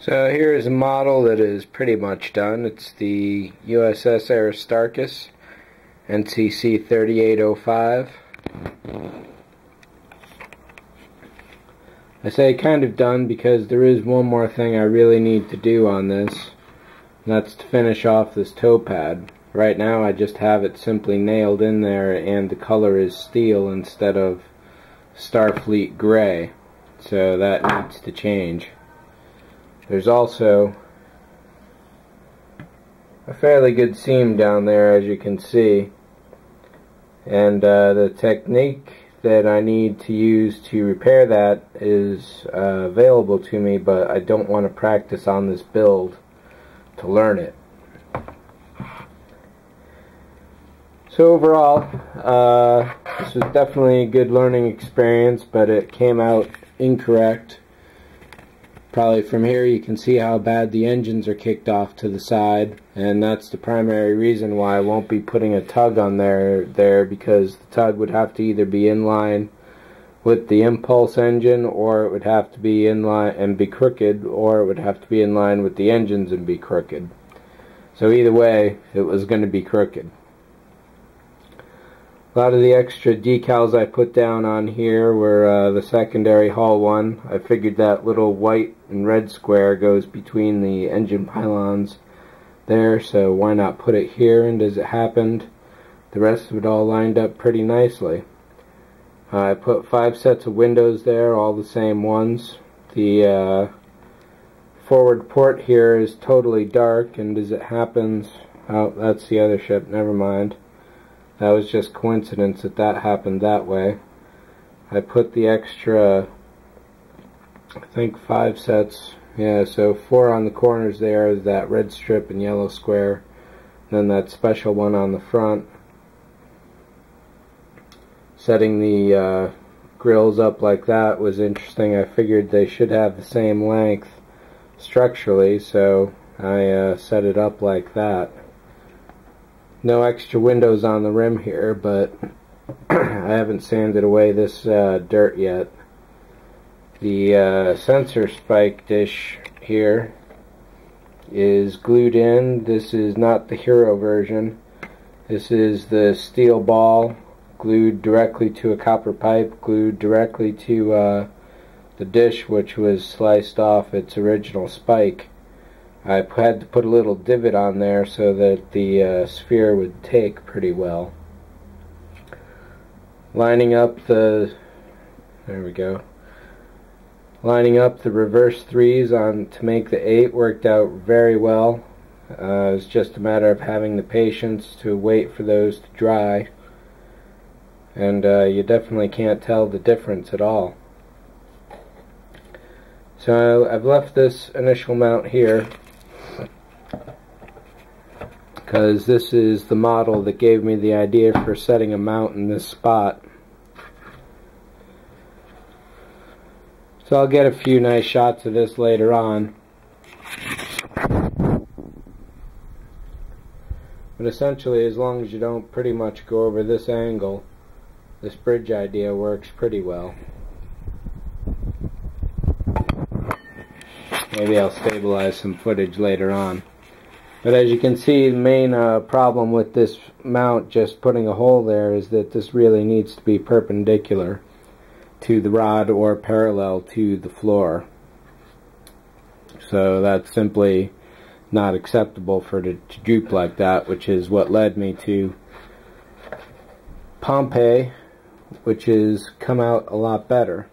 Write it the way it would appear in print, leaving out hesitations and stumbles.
So here is a model that is pretty much done. It's the USS Aristarchus NCC 3805. I say kind of done because there is one more thing I really need to do on this, and that's to finish off this toe pad. Right now I just have it simply nailed in there and the color is steel instead of Starfleet gray, so that needs to change. There's also a fairly good seam down there, as you can see, and the technique that I need to use to repair that is available to me, but I don't want to practice on this build to learn it. So overall, this was definitely a good learning experience, but it came out incorrect. Probably from here you can see how bad the engines are kicked off to the side, and that's the primary reason why I won't be putting a tug on there because the tug would have to either be in line with the impulse engine, or it would have to be in line and be crooked, or it would have to be in line with the engines and be crooked. So either way, it was going to be crooked. A lot of the extra decals I put down on here were the secondary hull one. I figured that little white and red square goes between the engine pylons there, so why not put it here? And as it happened, the rest of it all lined up pretty nicely. I put 5 sets of windows there, all the same ones. The forward port here is totally dark, and as it happens, oh, that's the other ship, never mind. That was just coincidence that happened that way. I put the extra, I think 5 sets, yeah, so 4 on the corners there, that red strip and yellow square, and then that special one on the front. Setting the grills up like that was interesting. I figured they should have the same length structurally, so I set it up like that. No extra windows on the rim here, but I haven't sanded away this dirt yet. The sensor spike dish here is glued in. This is not the Hero version. This is the steel ball glued directly to a copper pipe, glued directly to the dish, which was sliced off its original spike. I had to put a little divot on there so that the sphere would take pretty well. Lining up the, there we go. Lining up the reverse 3s on to make the 8 worked out very well. It's just a matter of having the patience to wait for those to dry, and you definitely can't tell the difference at all. So I've left this initial mount here because this is the model that gave me the idea for setting a mount in this spot. So I'll get a few nice shots of this later on. But essentially, as long as you don't pretty much go over this angle, this bridge idea works pretty well. Maybe I'll stabilize some footage later on. But as you can see, the main problem with this mount, just putting a hole there, is that this really needs to be perpendicular to the rod or parallel to the floor. So that's simply not acceptable for it to droop like that, which is what led me to Pompeii, which has come out a lot better.